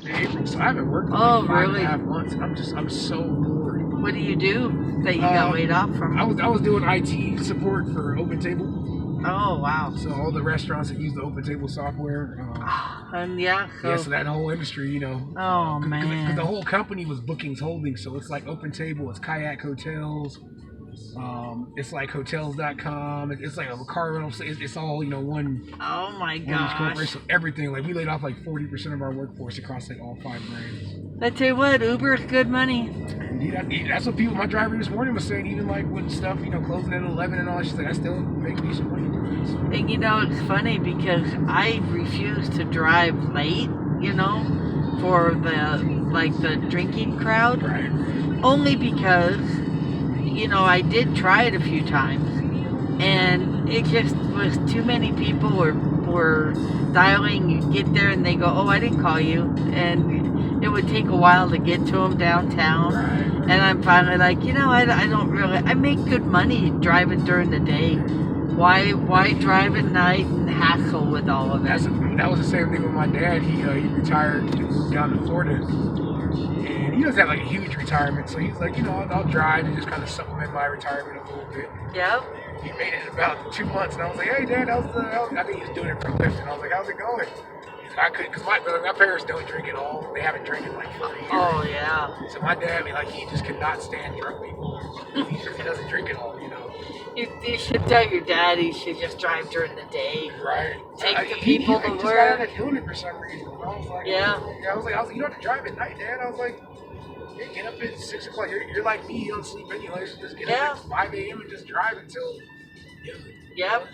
in April, so I haven't worked in Oh, like five and really? a half months, and I'm so bored. What do you do that you got laid off from? I was doing IT support for Open Table. Oh, wow. So all the restaurants that use the Open Table software. And yeah, So that whole industry, you know. Oh, Because man. the whole company was Bookings Holdings, so it's like Open Table, it's Kayak Hotels, it's like Hotels.com, it's like a car rental. It's all, you know, one. Oh, my One gosh. corporation, everything. Like we laid off like 40% of our workforce across like all 5 brands. I tell you what, Uber's good money. Indeed, that's what people. My driver this morning was saying. Even like with stuff, you know, closing at 11 and all. She's like, I still make decent money doing this. And you know, it's funny because I refuse to drive late, you know, for the drinking crowd. Right. Only because, you know, I did try it a few times, and it just was too many people were dialing. You get there and they go, oh, I didn't call you, and it would take a while to get to them downtown. Right. And I'm finally like, you know, I don't really. I make good money driving during the day. Why drive at night and hassle with all of it? That was the same thing with my dad. He retired and moved down to Florida, and he doesn't have like a huge retirement. So he's like, you know, I'll drive and just kind of supplement my retirement a little bit. Yep. He made it in about 2 months, and I was like, hey, Dad, I think he was doing it for Lyft, and I was like, how's it going? I couldn't, because my parents don't drink at all. They haven't drank in like 40 years. Oh, yeah. So my dad, he just could not stand drunk people. He doesn't drink at all, you know. You should tell your dad he should just drive during the day. Right. Take the people to just work. got out of doing it for some reason. And I was like, Yeah. I was like, you don't have to drive at night, Dad. I was like, yeah, get up at 6 o'clock. You're like me, you don't sleep anyway, so just get up at 5 a.m. and just drive until noon. Yep.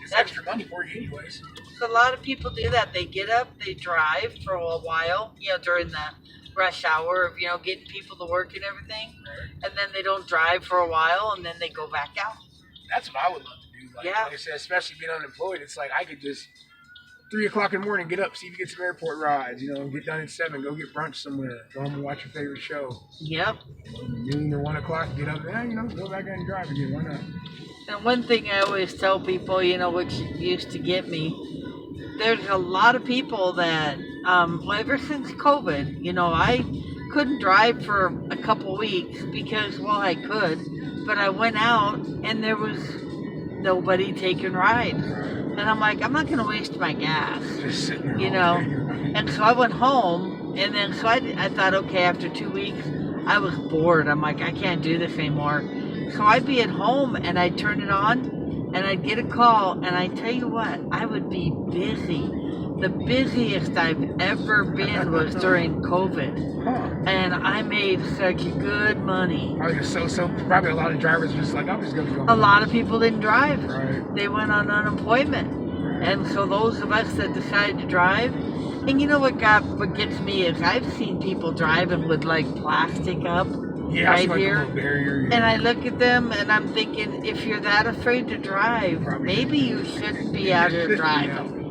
It's extra money for you anyways. A lot of people do that. They get up, they drive for a while, you know, during the rush hour of, you know, getting people to work and everything. Right. And then they don't drive for a while, and then they go back out. That's what I would love to do. Like I said, especially being unemployed, it's like I could just 3 o'clock in the morning get up, see if you get some airport rides, you know, get done at 7, go get brunch somewhere, go home and watch your favorite show. Yep. Noon or 1 o'clock, get up, you know, go back out and drive again. Why not? And one thing I always tell people, you know, which used to get me, there's a lot of people that, ever since COVID, you know, I couldn't drive for a couple weeks because, well, I could, but I went out and there was nobody taking rides. And I'm like, I'm not going to waste my gas, Just sitting there, you know. And so I went home, and then so I thought, okay, after 2 weeks, I was bored. I'm like, I can't do this anymore. So I'd be at home, and I'd turn it on, and I'd get a call, and I tell you what, I would be busy. The busiest I've ever been was during COVID. Huh. And I made such good money. So probably a lot of drivers are just like, I'm just going to go. A lot of people didn't drive. Right. They went on unemployment. And so those of us that decided to drive, and you know what gets me is I've seen people driving with like plastic up right like here. A little barrier, And I look at them and I'm thinking, if you're that afraid to drive, Probably maybe you shouldn't be out here driving.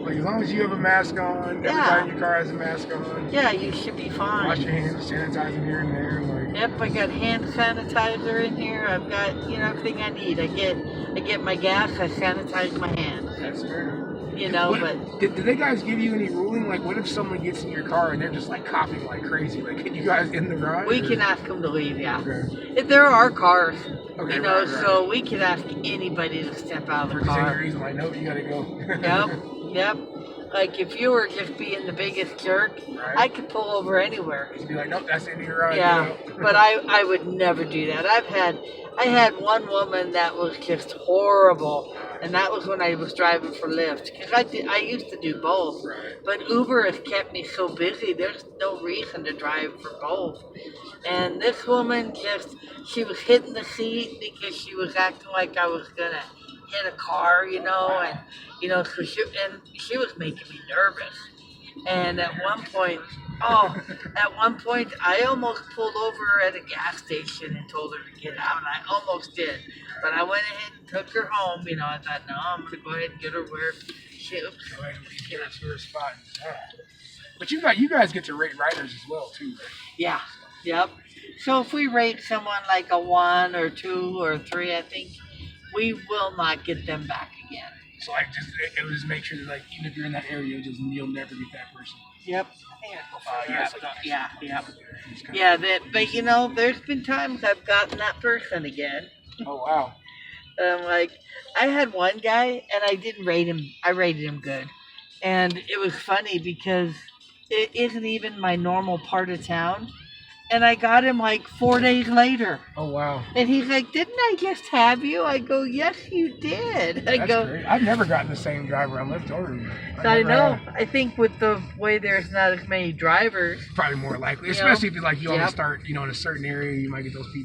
Like as long as you have a mask on, everybody in your car has a mask on. Yeah, you should be fine. Wash your hands, sanitize them here and there. Like. Yep, I got hand sanitizer in here. I've got, you know, everything I need. I get my gas, I sanitize my hands. That's fair. You know, but did they guys give you any ruling? Like, what if someone gets in your car and they're just like coughing like crazy? Like, can you guys in the garage? We can ask them to leave, yeah. Okay. If there are cars, okay, you know, right. so we can ask anybody to step out of the For car. any reason, like, no, you gotta go. Yep. Like if you were just being the biggest jerk, right. I could pull over anywhere. You'd be like, nope, that's in your garage. Yeah, but I would never do that. I had one woman that was just horrible, and that was when I was driving for Lyft, because I used to do both. Right. But Uber has kept me so busy. There's no reason to drive for both. And this woman she was hitting the seat because she was acting like I was gonna hit a car, you know, and you know, so she was making me nervous. And at one point, I almost pulled over at a gas station and told her to get out. I almost did, but I went ahead and took her home. You know, I thought, no, I'm gonna go ahead and get her where she. Go ahead and get her to her spot. But you guys get to rate riders as well too, right? Yeah. Yep. So if we rate someone like a 1 or 2 or 3, I think we will not get them back again. So like, it'll just make sure that like even if you're in that area, you'll never get that person. Yep. Yeah. Yeah. Yeah, but you know, there's been times I've gotten that person again. Oh wow. And I'm like, I had one guy and I didn't rate him. I rated him good. And it was funny because it isn't even my normal part of town. And I got him like 4 days later. Oh wow. And he's like, "Didn't I just have you?" I go, "Yes, you did." I That's go, great. I've never gotten the same driver on Lyft or Uber. I never know. have. I think with the way there's not as many drivers. Probably more likely, You know? especially if you only Yep. start in a certain area, you might get those people.